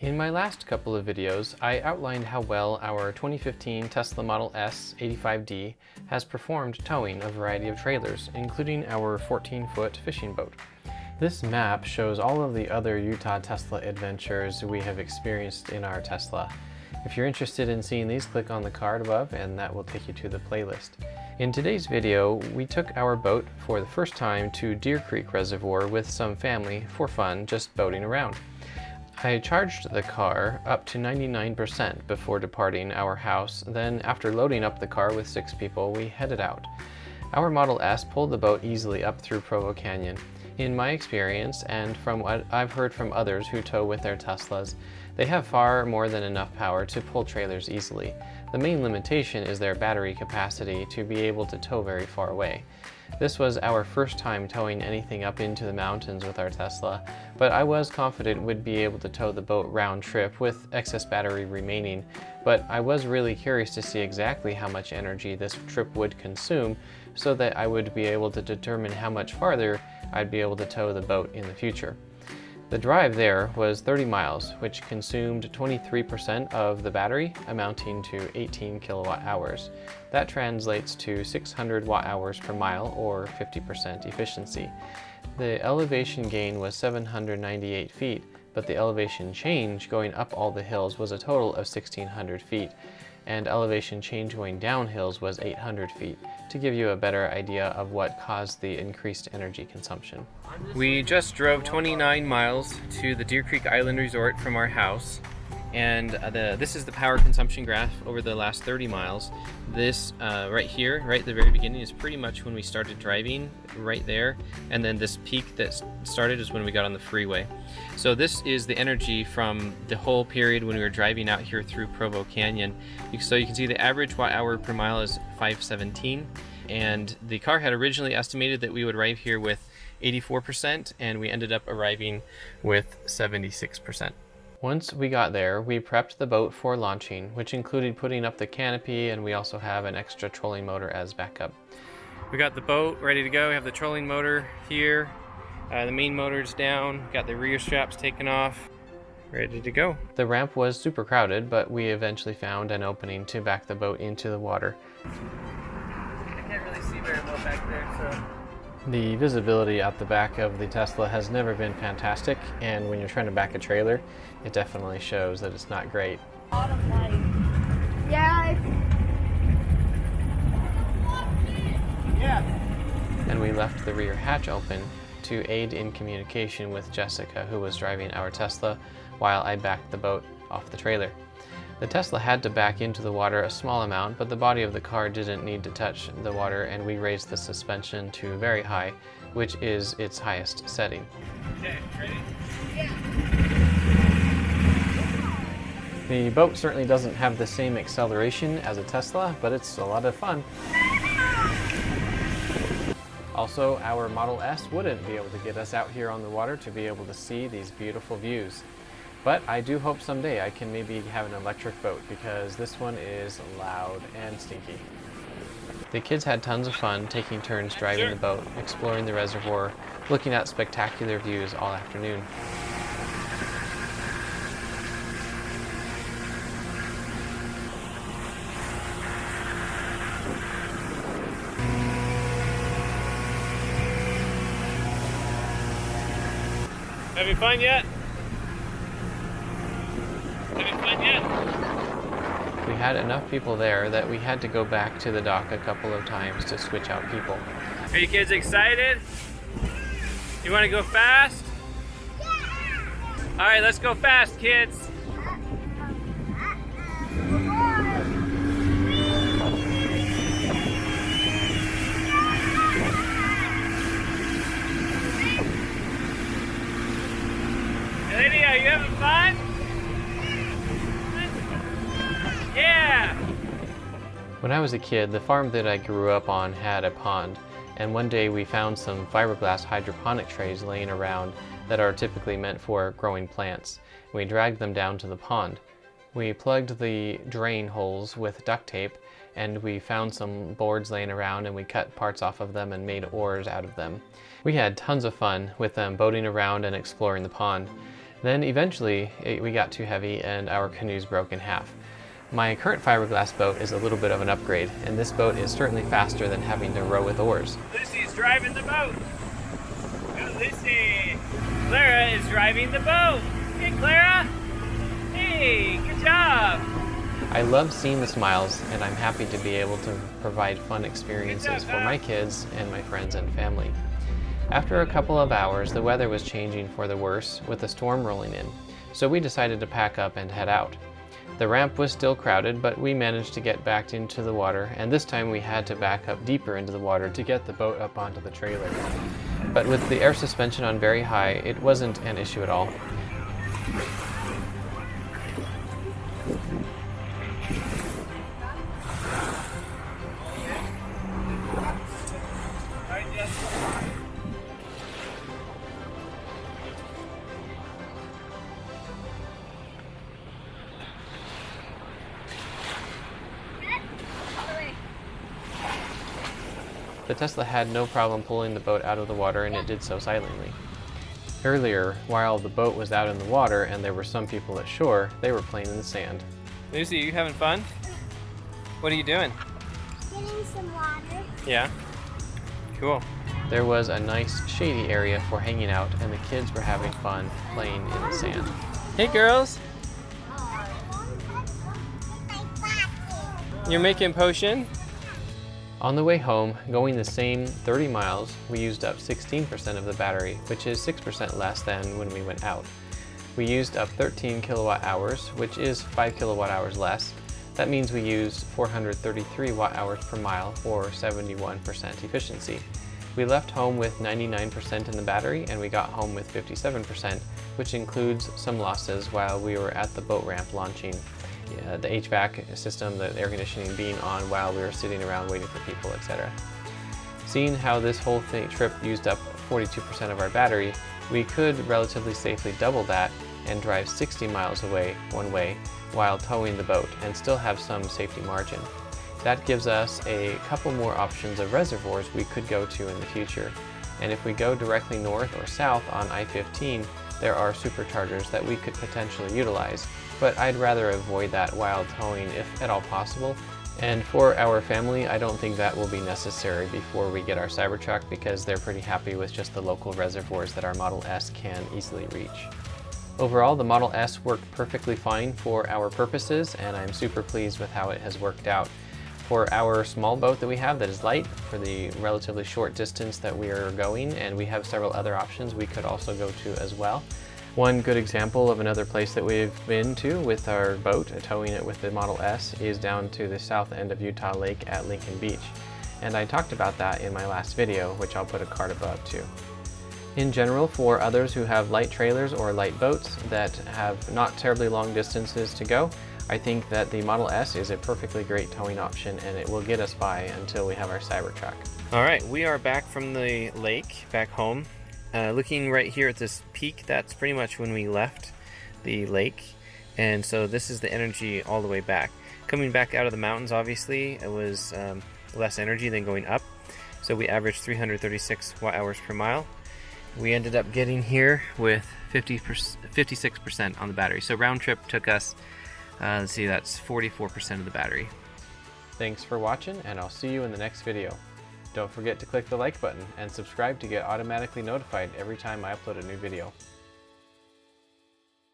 In my last couple of videos, I outlined how well our 2015 Tesla Model S 85D has performed towing a variety of trailers, including our 14-foot fishing boat. This map shows all of the other Utah Tesla adventures we have experienced in our Tesla. If you're interested in seeing these, click on the card above and that will take you to the playlist. In today's video, we took our boat for the first time to Deer Creek Reservoir with some family for fun, just boating around. I charged the car up to 99% before departing our house, then after loading up the car with 6 people, we headed out. Our Model S pulled the boat easily up through Provo Canyon. In my experience, and from what I've heard from others who tow with their Teslas, they have far more than enough power to pull trailers easily. The main limitation is their battery capacity to be able to tow very far away. This was our first time towing anything up into the mountains with our Tesla, but I was confident we'd be able to tow the boat round trip with excess battery remaining, but I was really curious to see exactly how much energy this trip would consume so that I would be able to determine how much farther I'd be able to tow the boat in the future. The drive there was 30 miles, which consumed 23% of the battery, amounting to 18 kilowatt hours. That translates to 600 watt hours per mile, or 50% efficiency. The elevation gain was 798 feet, but the elevation change going up all the hills was a total of 1,600 feet, and elevation change going down hills was 800 feet, to give you a better idea of what caused the increased energy consumption. We just drove 29 miles to the Deer Creek Island Resort from our house, and this is the power consumption graph over the last 30 miles. This right here, right at the very beginning, is pretty much when we started driving, right there, and then this peak that started is when we got on the freeway. So this is the energy from the whole period when we were driving out here through Provo Canyon. So you can see the average watt hour per mile is 517, and the car had originally estimated that we would arrive here with 84%, and we ended up arriving with 76%. Once we got there, we prepped the boat for launching, which included putting up the canopy, and we also have an extra trolling motor as backup. We got the boat ready to go. We have the trolling motor here. The main motor's down. Got the rear straps taken off. Ready to go. The ramp was super crowded, but we eventually found an opening to back the boat into the water. I can't really see very well back there, so... The visibility at the back of the Tesla has never been fantastic, and when you're trying to back a trailer, it definitely shows that it's not great. Yeah. And we left the rear hatch open to aid in communication with Jessica, who was driving our Tesla, while I backed the boat off the trailer. The Tesla had to back into the water a small amount, but the body of the car didn't need to touch the water, and we raised the suspension to very high, which is its highest setting. Okay, ready? Yeah. The boat certainly doesn't have the same acceleration as a Tesla, but it's a lot of fun. Also, our Model S wouldn't be able to get us out here on the water to be able to see these beautiful views. But I do hope someday I can maybe have an electric boat, because this one is loud and stinky. The kids had tons of fun taking turns driving the boat, exploring the reservoir, looking at spectacular views all afternoon. Having fun yet? Having fun yet? We had enough people there that we had to go back to the dock a couple of times to switch out people. Are you kids excited? You want to go fast? All right, let's go fast, kids. Lydia, are you having fun? Yeah! When I was a kid, the farm that I grew up on had a pond, and one day we found some fiberglass hydroponic trays laying around that are typically meant for growing plants. We dragged them down to the pond. We plugged the drain holes with duct tape, and we found some boards laying around, and we cut parts off of them and made oars out of them. We had tons of fun with them boating around and exploring the pond. Then eventually we got too heavy and our canoes broke in half. My current fiberglass boat is a little bit of an upgrade, and this boat is certainly faster than having to row with oars. Lucy's driving the boat. Go Lucy. Clara is driving the boat. Hey Clara. Hey, good job. I love seeing the smiles, and I'm happy to be able to provide fun experiences for my kids and my friends and family. After a couple of hours, the weather was changing for the worse with a storm rolling in, so we decided to pack up and head out. The ramp was still crowded, but we managed to get back into the water, and this time we had to back up deeper into the water to get the boat up onto the trailer. But with the air suspension on very high, it wasn't an issue at all. The Tesla had no problem pulling the boat out of the water, and it did so silently. Earlier, while the boat was out in the water and there were some people at shore, they were playing in the sand. Lucy, are you having fun? What are you doing? Getting some water. Yeah. Cool. There was a nice shady area for hanging out, and the kids were having fun playing in the sand. Hey girls. You're making potion? On the way home, going the same 30 miles, we used up 16% of the battery, which is 6% less than when we went out. We used up 13 kilowatt hours, which is 5 kilowatt hours less. That means we used 433 watt hours per mile, or 71% efficiency. We left home with 99% in the battery, and we got home with 57%, which includes some losses while we were at the boat ramp launching. The HVAC system, the air conditioning being on while we were sitting around waiting for people, etc. Seeing how this whole trip used up 42% of our battery, we could relatively safely double that and drive 60 miles away one way while towing the boat and still have some safety margin. That gives us a couple more options of reservoirs we could go to in the future. And if we go directly north or south on I-15, there are superchargers that we could potentially utilize, but I'd rather avoid that while towing if at all possible. And for our family, I don't think that will be necessary before we get our Cybertruck, because they're pretty happy with just the local reservoirs that our Model S can easily reach. Overall, the Model S worked perfectly fine for our purposes, and I'm super pleased with how it has worked out. For our small boat that we have that is light, for the relatively short distance that we are going, and we have several other options we could also go to as well. One good example of another place that we've been to with our boat, towing it with the Model S, is down to the south end of Utah Lake at Lincoln Beach. And I talked about that in my last video, which I'll put a card above too. In general, for others who have light trailers or light boats that have not terribly long distances to go, I think that the Model S is a perfectly great towing option, and it will get us by until we have our Cybertruck. All right, we are back from the lake, back home. Looking right here at this peak, that's pretty much when we left the lake. And so this is the energy all the way back. Coming back out of the mountains, obviously, it was less energy than going up. So we averaged 336 watt hours per mile. We ended up getting here with 56% on the battery. So round trip took us, let's see, that's 44% of the battery. Thanks for watching, and I'll see you in the next video. Don't forget to click the like button and subscribe to get automatically notified every time I upload a new video.